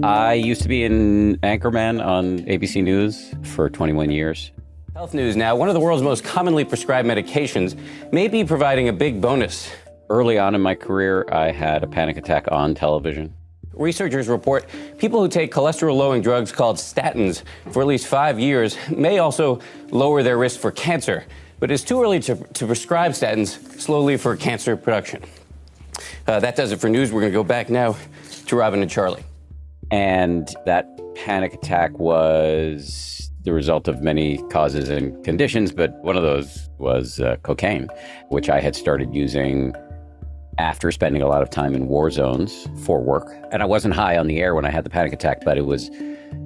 I used to be an anchorman on ABC News for 21 years. Health news now. One of the world's most commonly prescribed medications may be providing a big bonus. Early on in my career, I had a panic attack on television. Researchers report people who take cholesterol-lowering drugs called statins for at least 5 years may also lower their risk for cancer. But it's too early to prescribe statins slowly for cancer production. That does it for news. We're going to go back now to Robin and Charlie. And that panic attack was the result of many causes and conditions, but one of those was cocaine, which I had started using after spending a lot of time in war zones for work. And I wasn't high on the air when I had the panic attack, but it was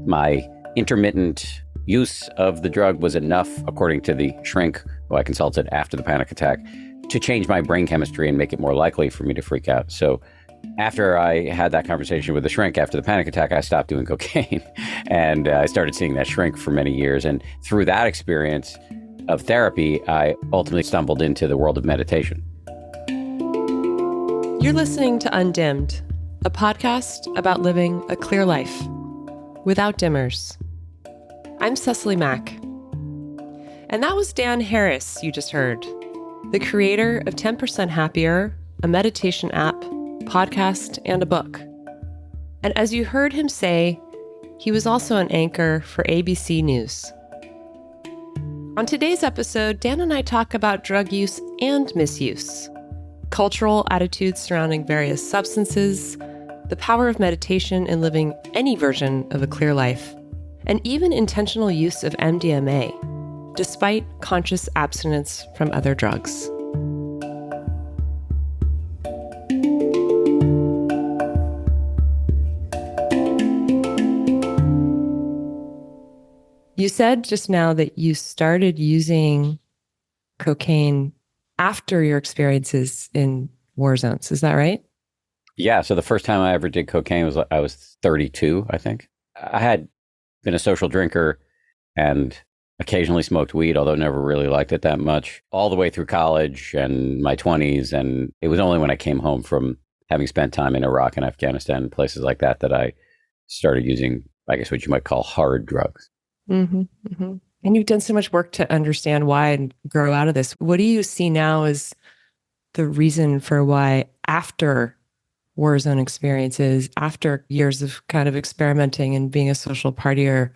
my intermittent use of the drug was enough, according to the shrink who I consulted after the panic attack, to change my brain chemistry and make it more likely for me to freak out. So after I had that conversation with the shrink after the panic attack, I stopped doing cocaine and I started seeing that shrink for many years. And through that experience of therapy, I ultimately stumbled into the world of meditation. You're listening to Undimmed, a podcast about living a clear life without dimmers. I'm Cecily Mack. And that was Dan Harris you just heard, the creator of 10% Happier, a meditation app, podcast, and a book. And as you heard him say, he was also an anchor for ABC News. On today's episode, Dan and I talk about drug use and misuse, cultural attitudes surrounding various substances, the power of meditation in living any version of a clear life, and even intentional use of MDMA, despite conscious abstinence from other drugs. You said just now that you started using cocaine after your experiences in war zones. Is that right? Yeah. So the first time I ever did cocaine was I was 32, I think. I had been a social drinker and occasionally smoked weed, although never really liked it that much, all the way through college and my 20s. And it was only when I came home from having spent time in Iraq and Afghanistan and places like that that I started using, I guess, what you might call hard drugs. Mm-hmm, mm-hmm. And you've done so much work to understand why and grow out of this. What do you see now as the reason for why after war zone experiences, after years of kind of experimenting and being a social partier,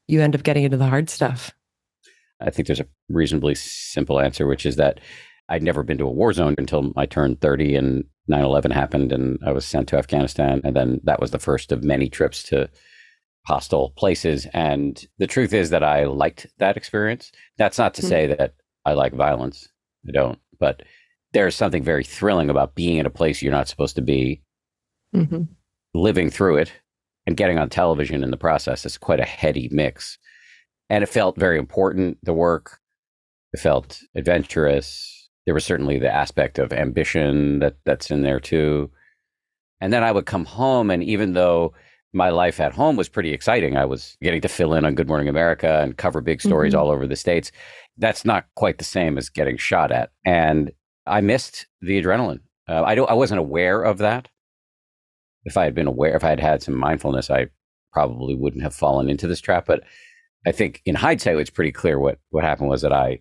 you end up getting into the hard stuff? I think there's a reasonably simple answer, which is that I'd never been to a war zone until I turned 30 and 9/11 happened and I was sent to Afghanistan. And then that was the first of many trips to hostile places. And the truth is that I liked that experience. That's not to say that I like violence. I don't. But there's something very thrilling about being in a place you're not supposed to be, living through it, and getting on television in the process. It's quite a heady mix. And it felt very important, the work. It felt adventurous. There was certainly the aspect of ambition that's in there too. And then I would come home, and even though my life at home was pretty exciting, I was getting to fill in on Good Morning America and cover big stories all over the States. That's not quite the same as getting shot at. And I missed the adrenaline. I wasn't aware of that. If I had been aware, if I had had some mindfulness, I probably wouldn't have fallen into this trap. But I think in hindsight, it's pretty clear what happened was that I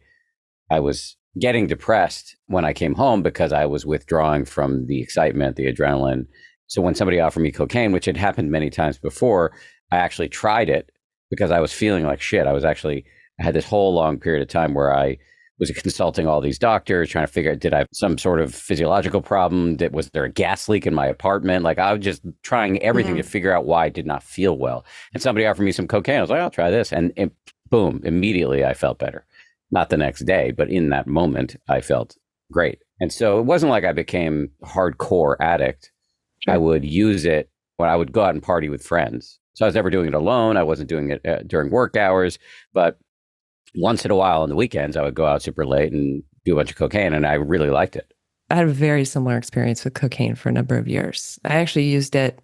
was getting depressed when I came home because I was withdrawing from the excitement, the adrenaline. So when somebody offered me cocaine, which had happened many times before, I actually tried it because I was feeling like shit. I had this whole long period of time where I was consulting all these doctors, trying to figure out, did I have some sort of physiological problem? Was there a gas leak in my apartment? Like I was just trying everything to figure out why I did not feel well. And somebody offered me some cocaine. I was like, I'll try this. And boom, immediately I felt better. Not the next day, but in that moment, I felt great. And so it wasn't like I became a hardcore addict. Sure. I would use it when I would go out and party with friends. So I was never doing it alone. I wasn't doing it during work hours. But once in a while on the weekends, I would go out super late and do a bunch of cocaine. And I really liked it. I had a very similar experience with cocaine for a number of years. I actually used it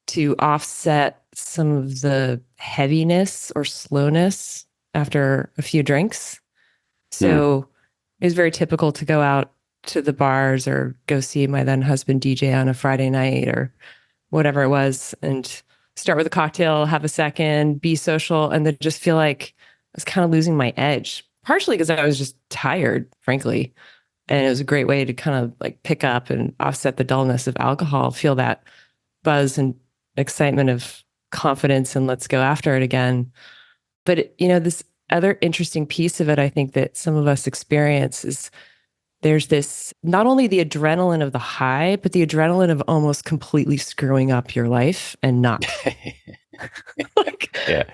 to offset some of the heaviness or slowness after a few drinks. So it was very typical to go out to the bars or go see my then husband DJ on a Friday night or whatever it was, and start with a cocktail, have a second, be social, and then just feel like I was kind of losing my edge, partially because I was just tired, frankly. And it was a great way to kind of like pick up and offset the dullness of alcohol, feel that buzz and excitement of confidence and let's go after it again. But, this other interesting piece of it, I think that some of us experience is there's this, not only the adrenaline of the high, but the adrenaline of almost completely screwing up your life and not. Like, Yeah.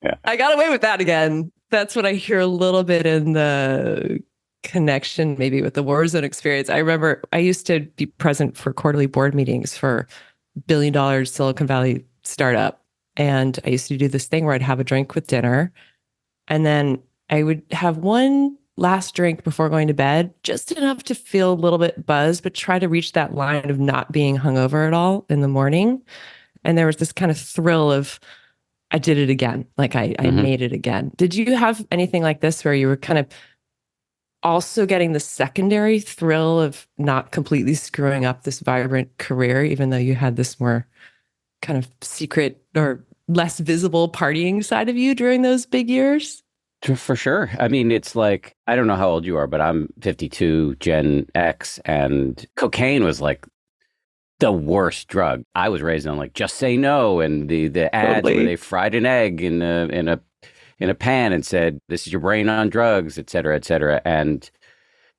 Yeah. I got away with that again. That's what I hear a little bit in the connection, maybe with the Warzone experience. I remember I used to be present for quarterly board meetings for $1 billion Silicon Valley startup. And I used to do this thing where I'd have a drink with dinner. And then I would have one last drink before going to bed, just enough to feel a little bit buzzed, but try to reach that line of not being hungover at all in the morning. And there was this kind of thrill of, I did it again. Like I made it again. Did you have anything like this where you were kind of also getting the secondary thrill of not completely screwing up this vibrant career, even though you had this more kind of secret or less visible partying side of you during those big years? For sure. I mean, it's like, I don't know how old you are, but I'm 52, Gen X, and cocaine was like the worst drug. I was raised on like Just Say No, and the ads where they fried an egg in a pan and said, "This is your brain on drugs," et cetera, et cetera. And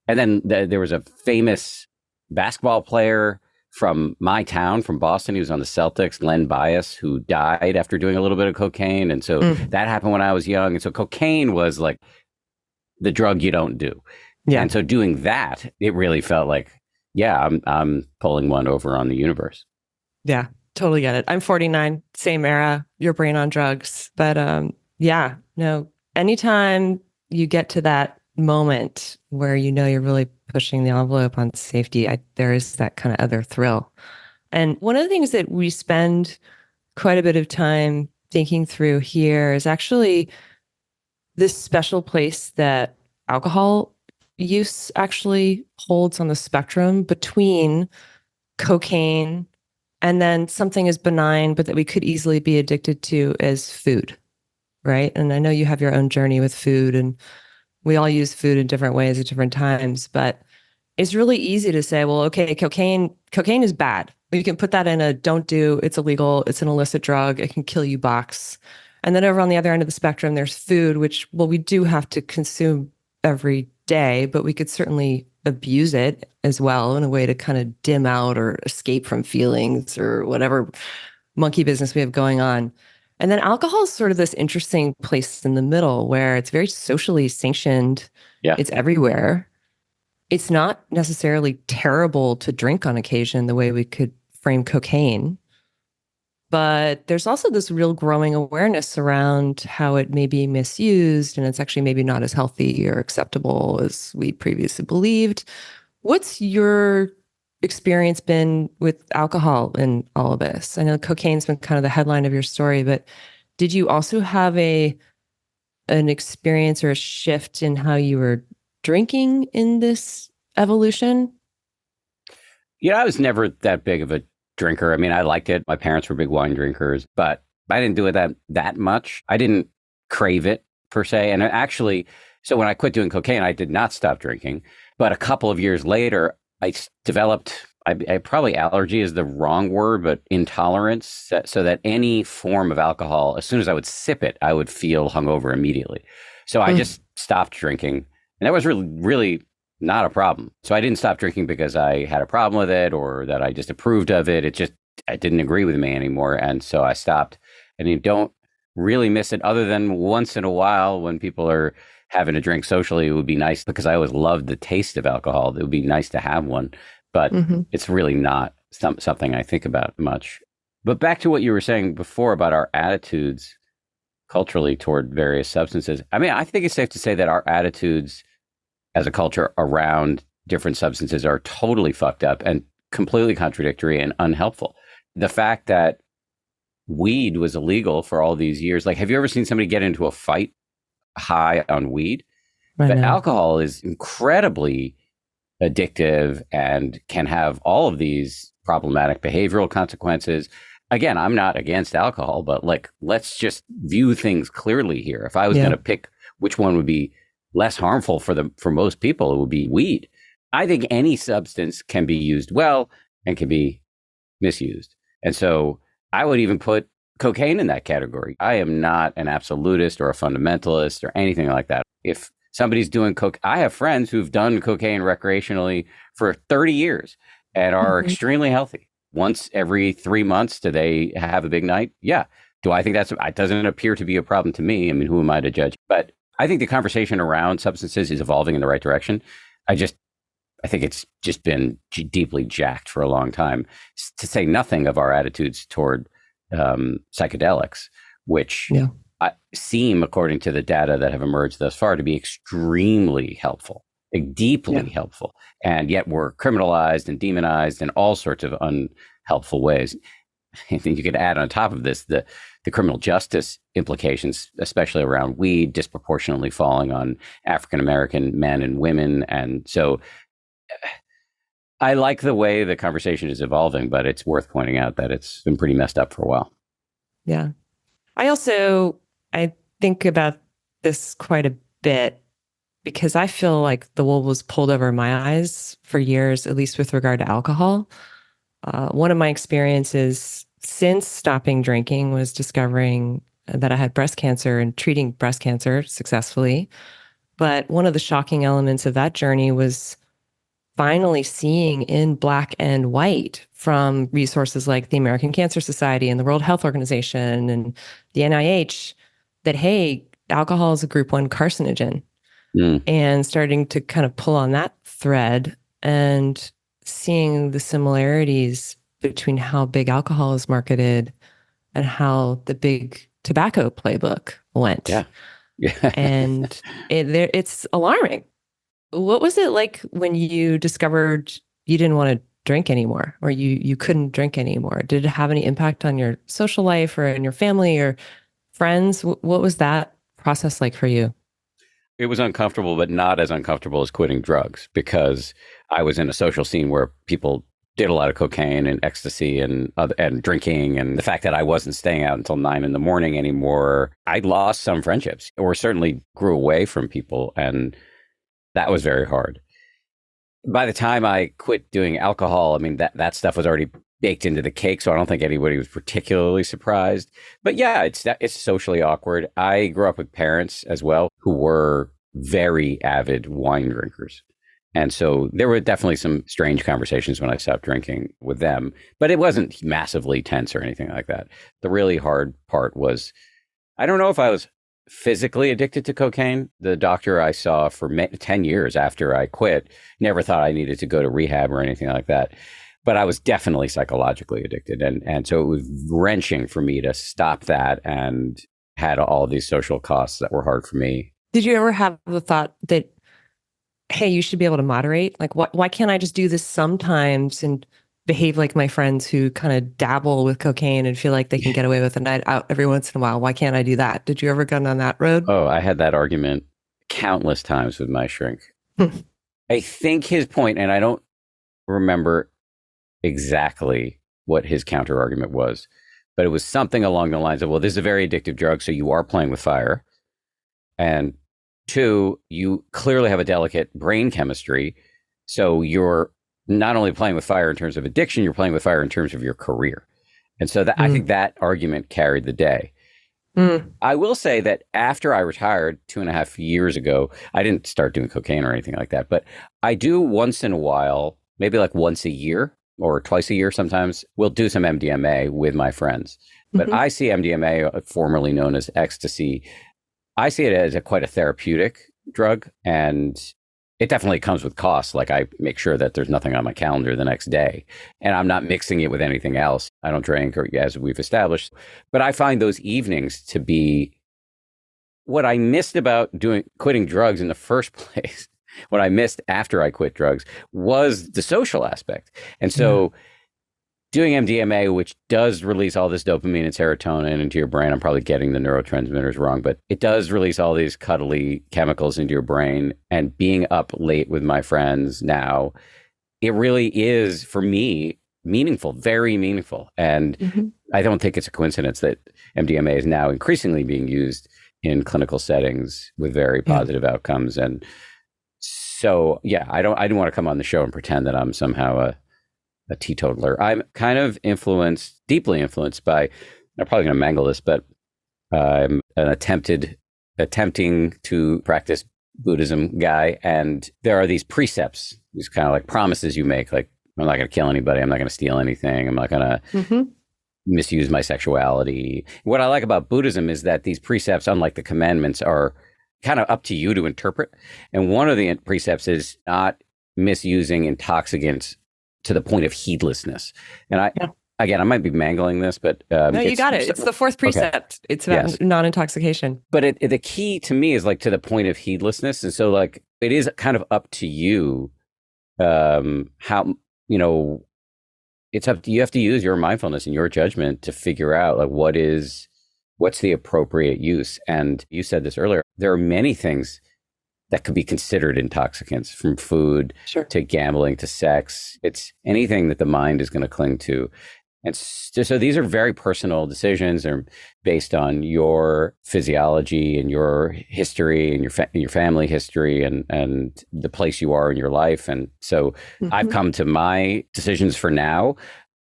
then there was a famous basketball player from my town, from Boston. He was on the Celtics, Len Bias, who died after doing a little bit of cocaine. And so that happened when I was young. And so cocaine was like the drug you don't do. Yeah. And so doing that, it really felt like, yeah, I'm pulling one over on the universe. Yeah, totally get it. I'm 49, same era, your brain on drugs. But yeah, no, anytime you get to that moment where you're really pushing the envelope on safety, there is that kind of other thrill. And one of the things that we spend quite a bit of time thinking through here is actually this special place that alcohol use actually holds on the spectrum between cocaine and then something as benign, but that we could easily be addicted to as food, right? And I know you have your own journey with food, and we all use food in different ways at different times, but it's really easy to say, well, okay, cocaine is bad. You can put that in a don't do, it's illegal, it's an illicit drug, it can kill you box. And then over on the other end of the spectrum, there's food, which, well, we do have to consume every day, but we could certainly abuse it as well in a way to kind of dim out or escape from feelings or whatever monkey business we have going on. And then alcohol is sort of this interesting place in the middle where it's very socially sanctioned. Yeah. It's everywhere. It's not necessarily terrible to drink on occasion the way we could frame cocaine. But there's also this real growing awareness around how it may be misused, and it's actually maybe not as healthy or acceptable as we previously believed. What's your experience been with alcohol in all of this? I know cocaine's been kind of the headline of your story, but did you also have an experience or a shift in how you were drinking in this evolution? Yeah, I was never that big of a drinker. I mean, I liked it. My parents were big wine drinkers, but I didn't do it that much. I didn't crave it per se. And actually, so when I quit doing cocaine, I did not stop drinking. But a couple of years later, I developed, I probably allergy is the wrong word, but intolerance, so that any form of alcohol, as soon as I would sip it, I would feel hungover immediately. So I just stopped drinking. And that was really not a problem. So I didn't stop drinking because I had a problem with it or that I just approved of it. I didn't agree with me anymore. And so I stopped. And you don't really miss it other than once in a while when people are having a drink socially. It would be nice because I always loved the taste of alcohol. It would be nice to have one, but it's really not something I think about much. But back to what you were saying before about our attitudes culturally toward various substances. I mean, I think it's safe to say that our attitudes as a culture around different substances are totally fucked up and completely contradictory and unhelpful. The fact that weed was illegal for all these years, like, have you ever seen somebody get into a fight high on weed? But alcohol is incredibly addictive and can have all of these problematic behavioral consequences. again, I'm not against alcohol, but like, let's just view things clearly here. If I was going to pick which one would be less harmful for most people, it would be weed. I think any substance can be used well and can be misused. And so I would even put cocaine in that category. I am not an absolutist or a fundamentalist or anything like that. If somebody's doing coke, I have friends who've done cocaine recreationally for 30 years and are extremely healthy. Once every 3 months, do they have a big night? Yeah. Do I think it doesn't appear to be a problem to me? I mean, who am I to judge? But I think the conversation around substances is evolving in the right direction. I think it's just been deeply jacked for a long time, to say nothing of our attitudes toward psychedelics, which seem, according to the data that have emerged thus far, to be extremely helpful, like deeply helpful. And yet we're criminalized and demonized in all sorts of unhelpful ways. I think you could add on top of this the criminal justice implications, especially around weed, disproportionately falling on African-American men and women. And so I like the way the conversation is evolving, but it's worth pointing out that it's been pretty messed up for a while. Yeah. I think about this quite a bit because I feel like the wool was pulled over my eyes for years, at least with regard to alcohol. One of my experiences since stopping drinking was discovering that I had breast cancer and treating breast cancer successfully. But one of the shocking elements of that journey was finally seeing in black and white from resources like the American Cancer Society and the World Health Organization and the NIH that, hey, alcohol is a group 1 carcinogen. And starting to kind of pull on that thread and seeing the similarities between how big alcohol is marketed and how the big tobacco playbook went. Yeah. And it's alarming. What was it like when you discovered you didn't want to drink anymore, or you couldn't drink anymore? Did it have any impact on your social life or in your family or friends? What was that process like for you? It was uncomfortable, but not as uncomfortable as quitting drugs, because I was in a social scene where people did a lot of cocaine and ecstasy and drinking. And the fact that I wasn't staying out until 9 a.m. anymore, I lost some friendships, or certainly grew away from people. And that was very hard. By the time I quit doing alcohol, I mean, that stuff was already baked into the cake. So I don't think anybody was particularly surprised. But yeah, it's socially awkward. I grew up with parents as well who were very avid wine drinkers. And so there were definitely some strange conversations when I stopped drinking with them, but it wasn't massively tense or anything like that. The really hard part was, I don't know if I was physically addicted to cocaine. The doctor I saw for 10 years after I quit never thought I needed to go to rehab or anything like that. But I was definitely psychologically addicted. And so it was wrenching for me to stop that, and had all of these social costs that were hard for me. Did you ever have the thought that, hey, you should be able to moderate? Like, why can't I just do this sometimes and behave like my friends who kind of dabble with cocaine and feel like they can get away with a night out every once in a while? Why can't I do that? Did you ever go down that road? Oh, I had that argument countless times with my shrink. I think his point, and I don't remember exactly what his counter argument was, but it was something along the lines of, well, this is a very addictive drug, so you are playing with fire. And 2, you clearly have a delicate brain chemistry. So you're not only playing with fire in terms of addiction, you're playing with fire in terms of your career. And so I think that argument carried the day. I will say that after I retired 2.5 years ago, I didn't start doing cocaine or anything like that, but I do once in a while, maybe like once a year or twice a year sometimes, we'll do some MDMA with my friends. But I see MDMA, formerly known as ecstasy, I see it as quite a therapeutic drug, and it definitely comes with costs. Like, I make sure that there's nothing on my calendar the next day, and I'm not mixing it with anything else. I don't drink, or, as we've established, but I find those evenings to be what I missed about quitting drugs in the first place. What I missed after I quit drugs was the social aspect. And so doing MDMA, which does release all this dopamine and serotonin into your brain, I'm probably getting the neurotransmitters wrong, but it does release all these cuddly chemicals into your brain. And being up late with my friends now, it really is, for me, meaningful, very meaningful. And I don't think it's a coincidence that MDMA is now increasingly being used in clinical settings with very positive outcomes. And so, yeah, I didn't want to come on the show and pretend that I'm somehow a teetotaler. I'm kind of deeply influenced by, I'm probably going to mangle this, but I'm an attempting to practice Buddhism guy. And there are these precepts, these kind of like promises you make, like, I'm not going to kill anybody. I'm not going to steal anything. I'm not going to misuse my sexuality. What I like about Buddhism is that these precepts, unlike the commandments, are kind of up to you to interpret. And one of the precepts is not misusing intoxicants to the point of heedlessness. And again, I might be mangling this, but no, you got it. It's the fourth precept. Okay. It's about non-intoxication. But the key to me is like to the point of heedlessness. And so like it is kind of up to you how, you know, it's up to you, have to use your mindfulness and your judgment to figure out like what's the appropriate use. And you said this earlier, there are many things that could be considered intoxicants, from food to gambling to sex. It's anything that the mind is going to cling to. And so these are very personal decisions. They're based on your physiology and your history and your family history and the place you are in your life. And so I've come to my decisions for now,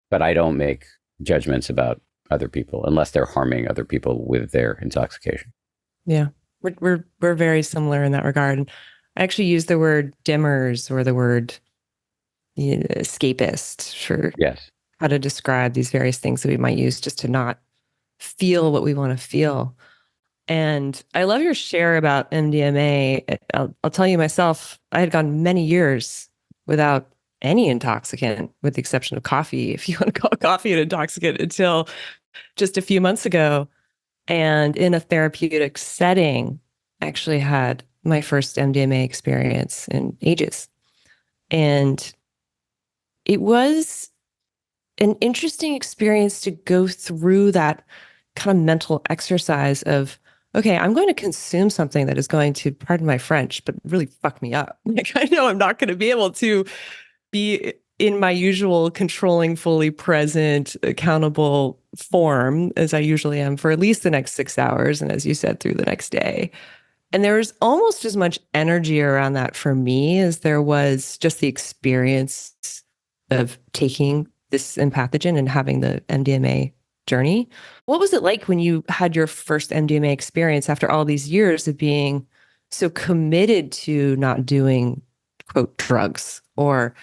but I don't make judgments about other people unless they're harming other people with their intoxication. Yeah, we're very similar in that regard. And I actually use the word dimmers or the word escapist for how to describe these various things that we might use just to not feel what we want to feel. And I love your share about MDMA. I'll tell you myself, I had gone many years without any intoxicant, with the exception of coffee, if you want to call coffee an intoxicant, until just a few months ago. And in a therapeutic setting, I actually had my first MDMA experience in ages. And it was an interesting experience to go through that kind of mental exercise of, okay, I'm going to consume something that is going to, pardon my French, but really fuck me up. Like, I know I'm not going to be able to be in my usual controlling, fully present, accountable form as I usually am for at least the next 6 hours. And as you said, through the next day. And there was almost as much energy around that for me as there was just the experience of taking this empathogen and having the MDMA journey. What was it like when you had your first MDMA experience after all these years of being so committed to not doing, quote, drugs, or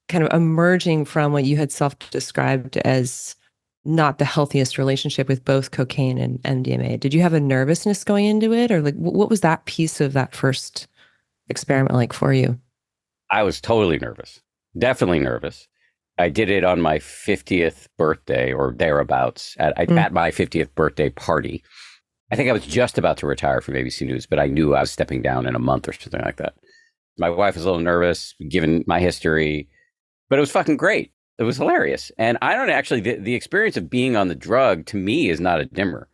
kind of emerging from what you had self-described as not the healthiest relationship with both cocaine and MDMA? Did you have a nervousness going into it? Or like, what was that piece of that first experiment like for you? I was totally nervous, definitely nervous. I did it on my 50th birthday or thereabouts at my 50th birthday party. I think I was just about to retire from ABC News, but I knew I was stepping down in a month or something like that. My wife was a little nervous given my history, but it was fucking great. It was hilarious. And I don't actually, the experience of being on the drug to me is not a dimmer.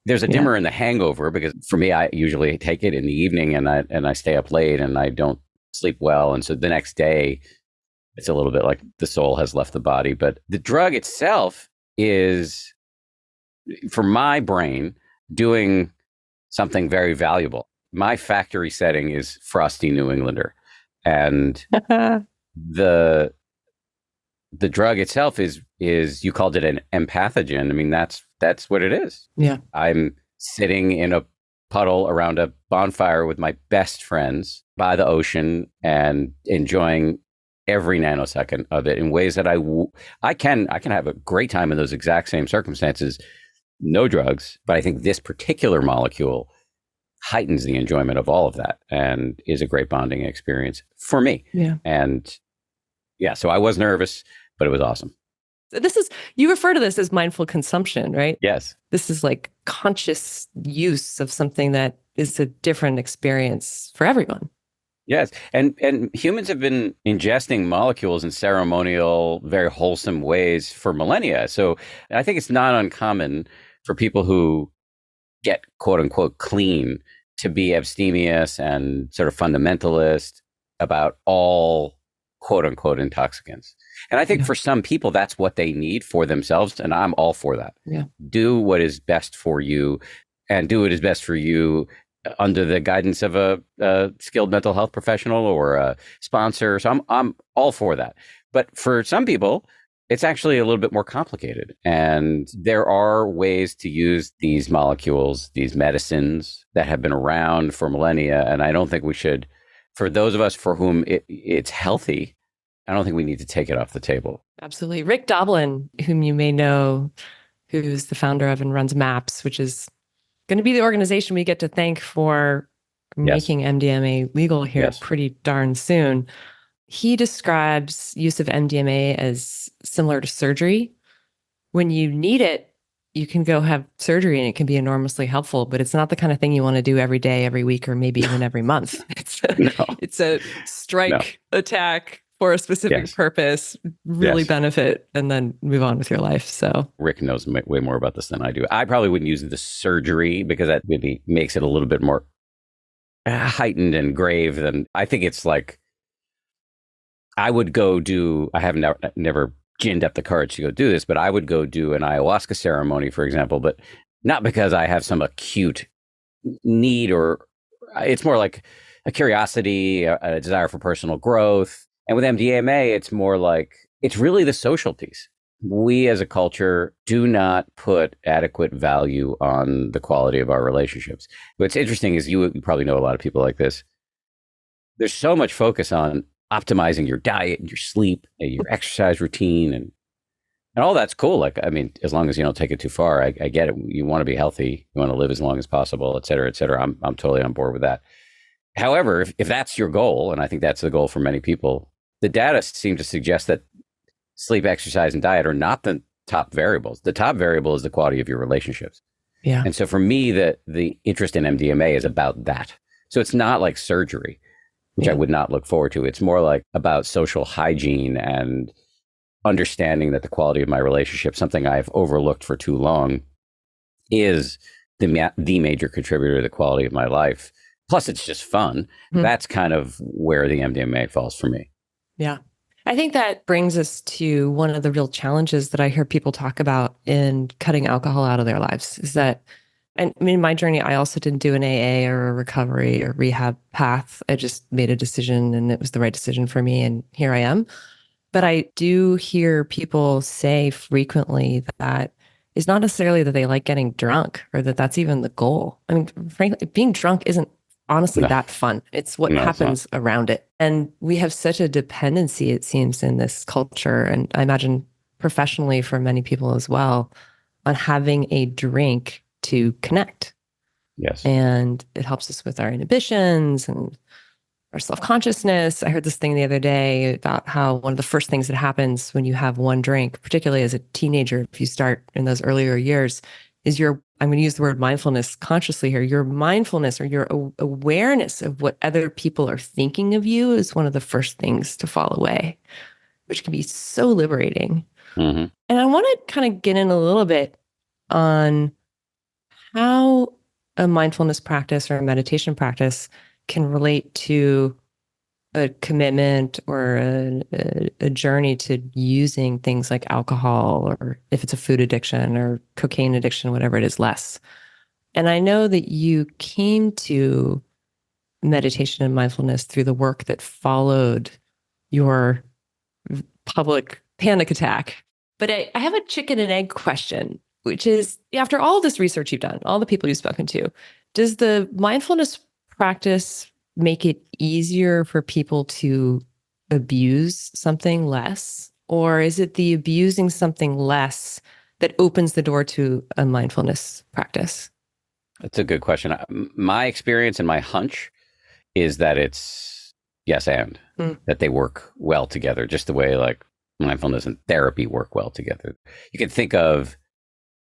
There's a dimmer in the hangover, because for me, I usually take it in the evening and I stay up late and I don't sleep well. And so the next day, it's a little bit like the soul has left the body. But the drug itself is, for my brain, doing something very valuable. My factory setting is frosty New Englander. And the drug itself is you called it an empathogen. I mean, that's what it is. Yeah. I'm sitting in a puddle around a bonfire with my best friends by the ocean and enjoying every nanosecond of it in ways that I can have a great time in those exact same circumstances, no drugs. But I think this particular molecule heightens the enjoyment of all of that and is a great bonding experience for me. Yeah. And yeah, so I was nervous, but it was awesome. You refer to this as mindful consumption, right? Yes. This is like conscious use of something that is a different experience for everyone. Yes. And humans have been ingesting molecules in ceremonial, very wholesome ways for millennia. So I think it's not uncommon for people who get quote unquote clean to be abstemious and sort of fundamentalist about all quote unquote intoxicants. And I think for some people, that's what they need for themselves. And I'm all for that. Yeah. Do what is best for you, and do what is best for you under the guidance of a skilled mental health professional or a sponsor. So I'm all for that. But for some people, it's actually a little bit more complicated. And there are ways to use these molecules, these medicines that have been around for millennia. And I don't think we should, for those of us for whom it's healthy, I don't think we need to take it off the table. Absolutely. Rick Doblin, whom you may know, who's the founder of and runs MAPS, which is going to be the organization we get to thank for making MDMA legal here pretty darn soon. He describes use of MDMA as similar to surgery. When you need it, you can go have surgery and it can be enormously helpful, but it's not the kind of thing you want to do every day, every week, or maybe even every month. It's a strike attack for a specific purpose, really benefit, and then move on with your life. So Rick knows way more about this than I do. I probably wouldn't use the surgery because that maybe makes it a little bit more heightened and grave than I think it's like. I would go do, I have never ginned up the courage to go do this, but I would go do an ayahuasca ceremony, for example, but not because I have some acute need, or it's more like a curiosity, a desire for personal growth. And with MDMA, it's more like, it's really the social piece. We as a culture do not put adequate value on the quality of our relationships. What's interesting is you probably know a lot of people like this. There's so much focus on optimizing your diet and your sleep and your exercise routine and all that's cool. Like, I mean, as long as you don't take it too far, I get it. You want to be healthy. You want to live as long as possible, et cetera, et cetera. I'm totally on board with that. However, if that's your goal, and I think that's the goal for many people, the data seem to suggest that sleep, exercise, and diet are not the top variables. The top variable is the quality of your relationships. Yeah. And so for me, the interest in MDMA is about that. So it's not like surgery, which I would not look forward to. It's more like about social hygiene and understanding that the quality of my relationship, something I've overlooked for too long, is the major contributor to the quality of my life. Plus, it's just fun. That's kind of where the MDMA falls for me. Yeah. I think that brings us to one of the real challenges that I hear people talk about in cutting alcohol out of their lives is that, and I mean, my journey, I also didn't do an AA or a recovery or rehab path. I just made a decision and it was the right decision for me. And here I am. But I do hear people say frequently that it's not necessarily that they like getting drunk or that that's even the goal. I mean, frankly, being drunk isn't honestly that fun. It's what happens around it. And we have such a dependency, it seems, in this culture. And I imagine professionally for many people as well, on having a drink to connect. Yes. And it helps us with our inhibitions and our self-consciousness. I heard this thing the other day about how one of the first things that happens when you have one drink, particularly as a teenager, if you start in those earlier years, is I'm going to use the word mindfulness consciously here, your mindfulness or your awareness of what other people are thinking of you is one of the first things to fall away, which can be so liberating. Mm-hmm. And I want to kind of get in a little bit on how a mindfulness practice or a meditation practice can relate to a commitment or a journey to using things like alcohol, or if it's a food addiction or cocaine addiction, whatever it is, less. And I know that you came to meditation and mindfulness through the work that followed your public panic attack. But I have a chicken and egg question, which is, after all this research you've done, all the people you've spoken to, does the mindfulness practice make it easier for people to abuse something less? Or is it the abusing something less that opens the door to a mindfulness practice? That's a good question. My experience and my hunch is that it's yes and, that they work well together, just the way like mindfulness and therapy work well together. You can think of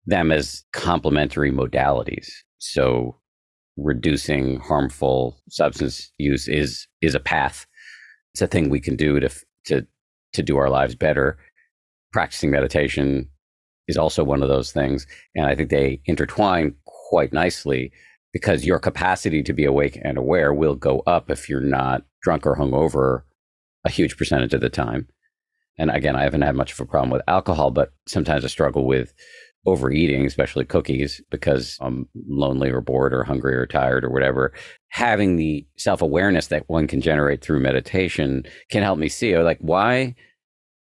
them as complementary modalities. So reducing harmful substance use is a path. It's a thing we can do to do our lives better. Practicing meditation is also one of those things. And I think they intertwine quite nicely because your capacity to be awake and aware will go up if you're not drunk or hungover a huge percentage of the time. And again, I haven't had much of a problem with alcohol, but sometimes I struggle with overeating, especially cookies, because I'm lonely or bored or hungry or tired or whatever. Having the self-awareness that one can generate through meditation can help me see, like, why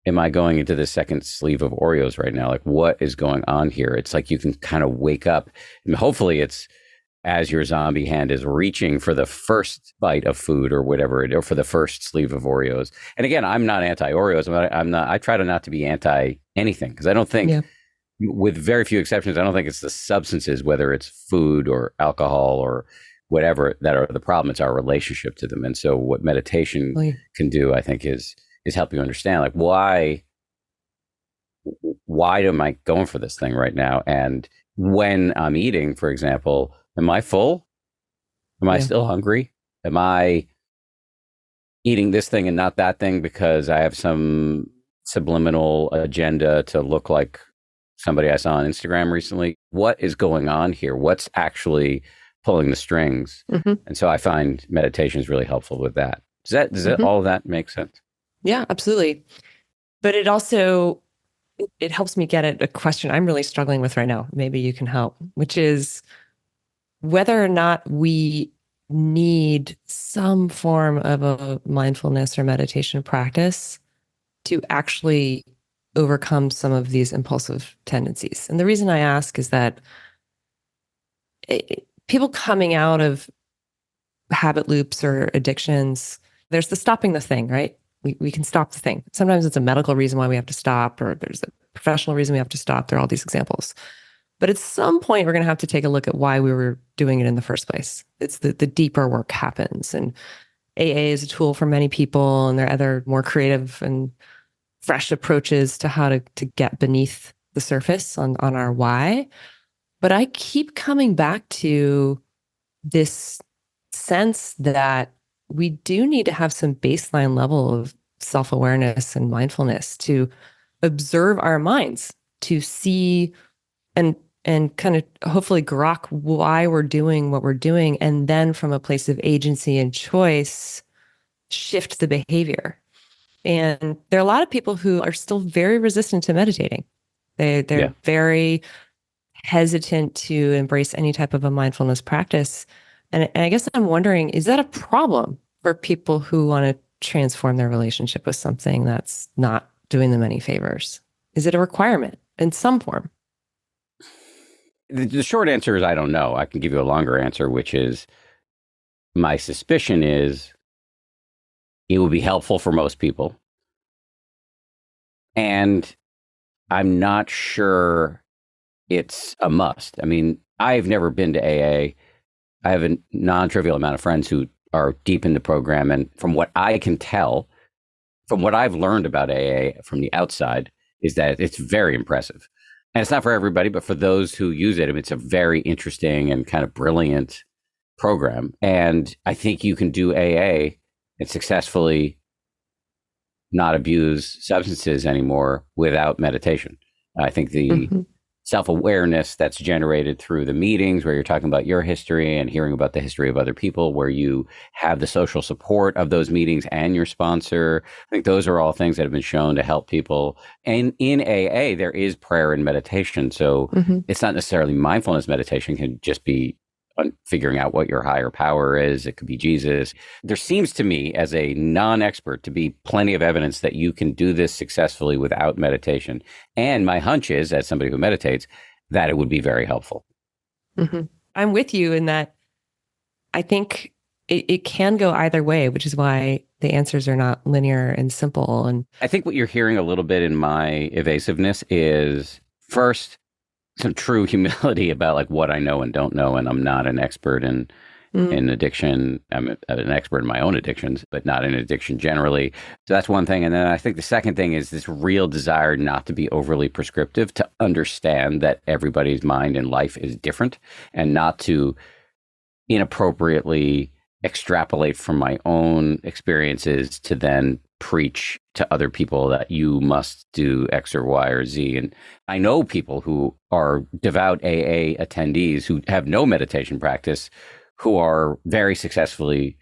am I going into the second sleeve of Oreos right now? Like, what is going on here? It's like you can kind of wake up, and hopefully it's as your zombie hand is reaching for the first bite of food or whatever, or for the first sleeve of Oreos. And again, I'm not anti-Oreos. I'm not. I try to not to be anti anything, because I don't think, with very few exceptions, I don't think it's the substances, whether it's food or alcohol or whatever, that are the problem. It's our relationship to them. And so what meditation can do, I think, is help you understand, like, why am I going for this thing right now? And when I'm eating, for example, am I full? Am I still hungry? Am I eating this thing and not that thing because I have some subliminal agenda to look like somebody I saw on Instagram recently? What is going on here? What's actually pulling the strings? And so I find meditation is really helpful with that. Does that all of that make sense? Yeah, absolutely. But it also, it helps me get at a question I'm really struggling with right now. Maybe you can help, which is whether or not we need some form of a mindfulness or meditation practice to actually overcome some of these impulsive tendencies. And the reason I ask is that people coming out of habit loops or addictions, there's the stopping the thing, right? We can stop the thing. Sometimes it's a medical reason why we have to stop, or there's a professional reason we have to stop. There are all these examples. But at some point, we're going to have to take a look at why we were doing it in the first place. It's the deeper work happens. And AA is a tool for many people, and there are other more creative and fresh approaches to how to get beneath the surface on our why. But I keep coming back to this sense that we do need to have some baseline level of self-awareness and mindfulness to observe our minds, to see and kind of hopefully grok why we're doing what we're doing, and then from a place of agency and choice, shift the behavior. And there are a lot of people who are still very resistant to meditating. They're very hesitant to embrace any type of a mindfulness practice. And I guess I'm wondering, is that a problem for people who want to transform their relationship with something that's not doing them any favors? Is it a requirement in some form? The short answer is I don't know. I can give you a longer answer, which is my suspicion is it would be helpful for most people. And I'm not sure it's a must. I mean, I've never been to AA. I have a non-trivial amount of friends who are deep in the program. And from what I can tell, from what I've learned about AA from the outside, is that it's very impressive. And it's not for everybody, but for those who use it, it's a very interesting and kind of brilliant program. And I think you can do AA and successfully not abuse substances anymore without meditation. I think the self-awareness that's generated through the meetings where you're talking about your history and hearing about the history of other people, where you have the social support of those meetings and your sponsor, I think those are all things that have been shown to help people. And in AA, there is prayer and meditation. So it's not necessarily mindfulness meditation, it can just be figuring out what your higher power is. It could be Jesus. There seems to me, as a non-expert, to be plenty of evidence that you can do this successfully without meditation. And my hunch is, as somebody who meditates, that it would be very helpful. I'm with you in that I think it can go either way, which is why the answers are not linear and simple. And I think what you're hearing a little bit in my evasiveness is, first, some true humility about like what I know and don't know. And I'm not an expert in addiction. I'm an expert in my own addictions, but not in addiction generally. So that's one thing. And then I think the second thing is this real desire not to be overly prescriptive, to understand that everybody's mind and life is different, and not to inappropriately extrapolate from my own experiences to then preach to other people that you must do X or Y or Z. And I know people who are devout AA attendees who have no meditation practice, who are very successfully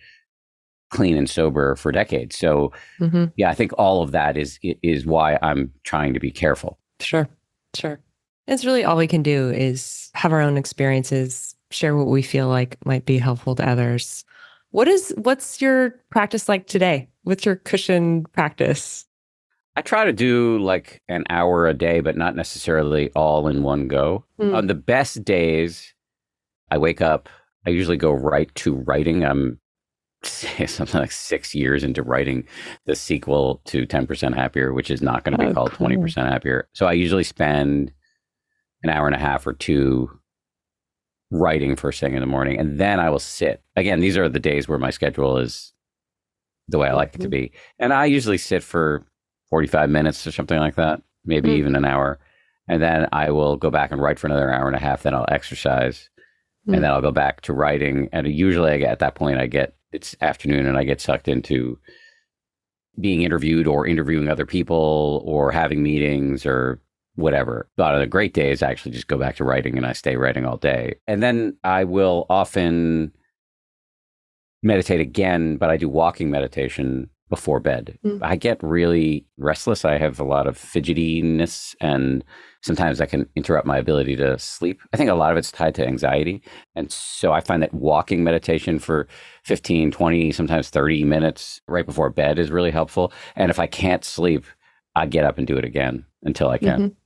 clean and sober for decades. So Hmm. yeah, I think all of that is why I'm trying to be careful. Sure. Sure. It's really all we can do is have our own experiences, share what we feel like might be helpful to others. What's your practice like today? What's your cushion practice? I try to do like an hour a day, but not necessarily all in one go. Mm. On the best days, I wake up, I usually go right to writing. I'm something like 6 years into writing the sequel to 10% Happier, which is not going to be Oh, called cool. 20% Happier. So I usually spend an hour and a half or two writing first thing in the morning, and then I will sit. Again, these are the days where my schedule is the way I like it to be. And I usually sit for 45 minutes or something like that, maybe even an hour. And then I will go back and write for another hour and a half. Then I'll exercise. And then I'll go back to writing. And usually at that point, it's afternoon and I get sucked into being interviewed or interviewing other people or having meetings or whatever. But on the great days, I actually just go back to writing and I stay writing all day. And then I will often meditate again, but I do walking meditation before bed. I get really restless. I have a lot of fidgetiness and sometimes that can interrupt my ability to sleep. I think a lot of it's tied to anxiety. And so I find that walking meditation for 15, 20, sometimes 30 minutes right before bed is really helpful. And if I can't sleep, I get up and do it again until I can.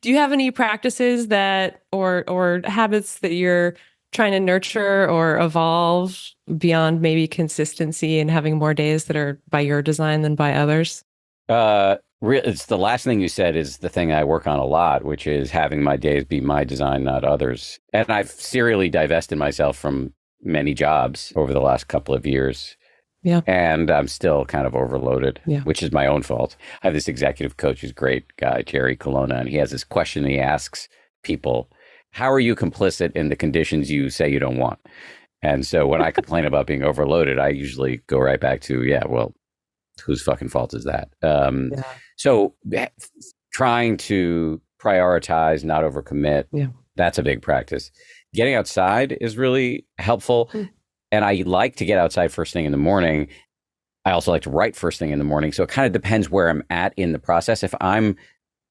Do you have any practices that or habits that you're trying to nurture or evolve beyond maybe consistency and having more days that are by your design than by others? It's the last thing you said is the thing I work on a lot, which is having my days be my design, not others. And I've serially divested myself from many jobs over the last couple of years. Yeah. And I'm still kind of overloaded, which is my own fault. I have this executive coach who's a great guy, Jerry Colonna, and he has this question he asks people: how are you complicit in the conditions you say you don't want? And so when I complain about being overloaded, I usually go right back to, well, whose fucking fault is that? So trying to prioritize, not overcommit, that's a big practice. Getting outside is really helpful. And I like to get outside first thing in the morning. I also like to write first thing in the morning. So it kind of depends where I'm at in the process. If I'm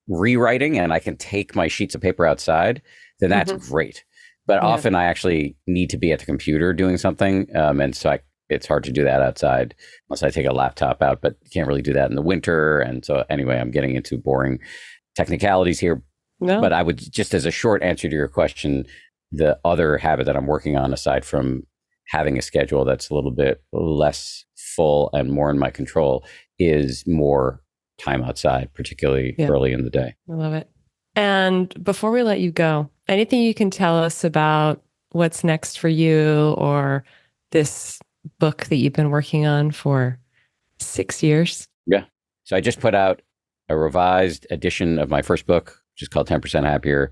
rewriting and I can take my sheets of paper outside, then that's great. But often I actually need to be at the computer doing something. And so it's hard to do that outside unless I take a laptop out, but you can't really do that in the winter. And so anyway, I'm getting into boring technicalities here. No. But I would, just as a short answer to your question, the other habit that I'm working on, aside from having a schedule that's a little bit less full and more in my control, is more time outside, particularly early in the day. I love it. And before we let you go, anything you can tell us about what's next for you or this book that you've been working on for 6 years? Yeah. So I just put out a revised edition of my first book, which is called 10% Happier,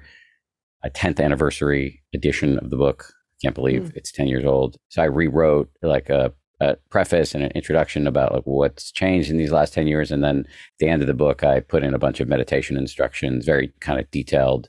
a 10th anniversary edition of the book. I can't believe it's 10 years old. So I rewrote like a preface and an introduction about like what's changed in these last 10 years. And then at the end of the book, I put in a bunch of meditation instructions, very kind of detailed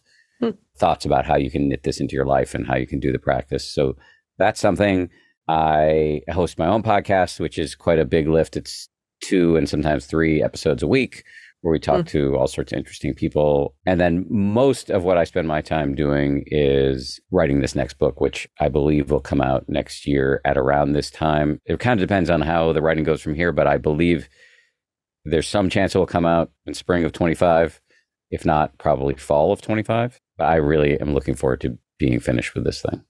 thoughts about how you can knit this into your life and how you can do the practice. So that's something. I host my own podcast, which is quite a big lift. It's 2 and sometimes 3 episodes a week where we talk to all sorts of interesting people. And then most of what I spend my time doing is writing this next book, which I believe will come out next year at around this time. It kind of depends on how the writing goes from here, but I believe there's some chance it will come out in spring of 25, if not probably fall of 25. But I really am looking forward to being finished with this thing.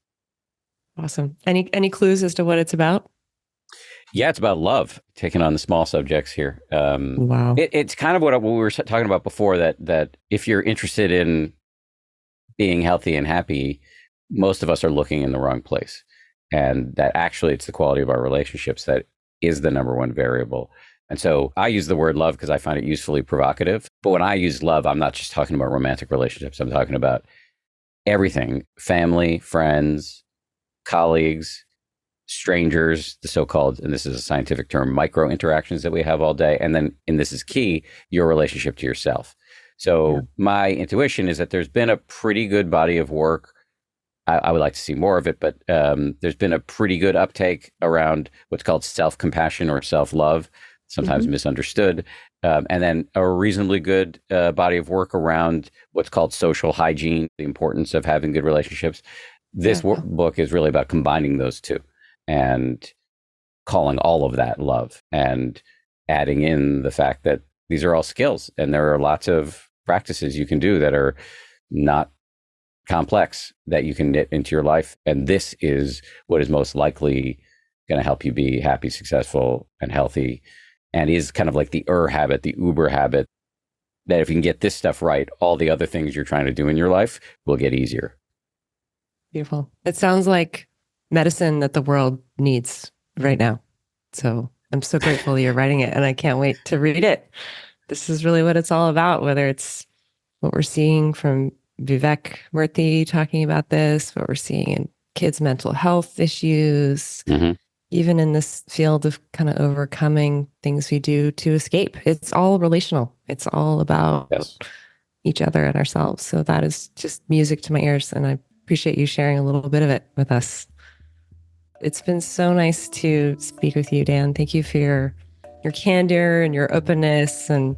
Awesome. Any clues as to what it's about? Yeah, it's about love, taking on the small subjects here. Wow. It's kind of what we were talking about before, that if you're interested in being healthy and happy, most of us are looking in the wrong place. And that actually it's the quality of our relationships that is the number one variable. And so I use the word love because I find it usefully provocative. But when I use love, I'm not just talking about romantic relationships. I'm talking about everything: family, friends, colleagues, strangers, the so-called, and this is a scientific term, micro interactions that we have all day. And then, and this is key, your relationship to yourself. So my intuition is that there's been a pretty good body of work I would like to see more of it, but there's been a pretty good uptake around what's called self-compassion or self-love, sometimes misunderstood. And then a reasonably good body of work around what's called social hygiene, the importance of having good relationships. This book is really about combining those two and calling all of that love and adding in the fact that these are all skills and there are lots of practices you can do that are not complex that you can knit into your life. And this is what is most likely going to help you be happy, successful, and healthy. And is kind of like the habit, the Uber habit, that if you can get this stuff right, all the other things you're trying to do in your life will get easier. Beautiful. It sounds like medicine that the world needs right now. So I'm so grateful that you're writing it, and I can't wait to read it. This is really what it's all about, whether it's what we're seeing from Vivek Murthy talking about this, what we're seeing in kids' mental health issues, even in this field of kind of overcoming things we do to escape. It's all relational. It's all about each other and ourselves. So that is just music to my ears. And I appreciate you sharing a little bit of it with us. It's been so nice to speak with you, Dan. Thank you for your candor and your openness and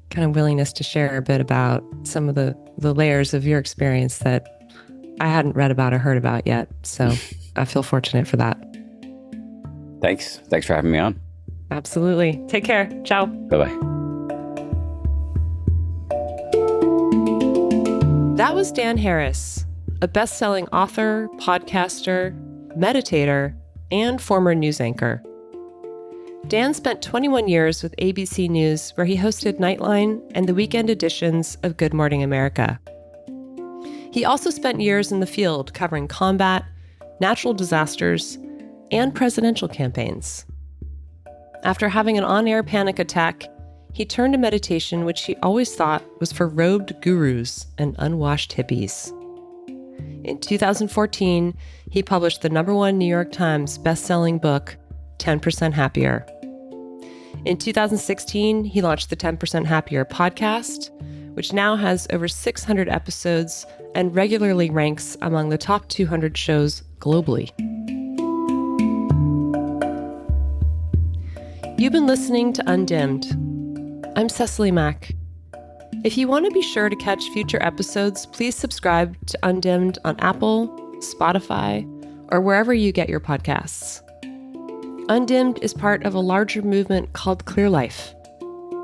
kind of willingness to share a bit about some of the layers of your experience that I hadn't read about or heard about yet. So I feel fortunate for that. Thanks. Thanks for having me on. Absolutely. Take care. Ciao. Bye-bye. That was Dan Harris, a best-selling author, podcaster, meditator, and former news anchor. Dan spent 21 years with ABC News, where he hosted Nightline and the weekend editions of Good Morning America. He also spent years in the field covering combat, natural disasters, and presidential campaigns. After having an on-air panic attack, he turned to meditation, which he always thought was for robed gurus and unwashed hippies. In 2014, he published the #1 New York Times best-selling book, 10% Happier. In 2016, he launched the 10% Happier podcast, which now has over 600 episodes and regularly ranks among the top 200 shows globally. You've been listening to Undimmed. I'm Cecily Mack. If you want to be sure to catch future episodes, please subscribe to Undimmed on Apple, Spotify, or wherever you get your podcasts. Undimmed is part of a larger movement called Clear Life.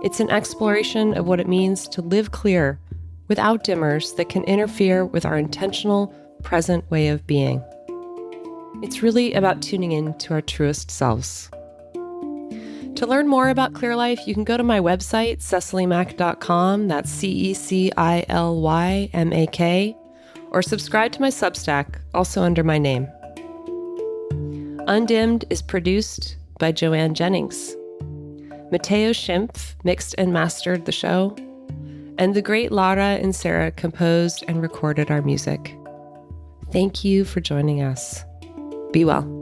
It's an exploration of what it means to live clear without dimmers that can interfere with our intentional, present way of being. It's really about tuning in to our truest selves. To learn more about Clear Life, you can go to my website, cecilymack.com, that's CECILYMAK, or subscribe to my Substack, also under my name. Undimmed is produced by Joanne Jennings. Mateo Schimpf mixed and mastered the show, and the great Lara and Sarah composed and recorded our music. Thank you for joining us. Be well.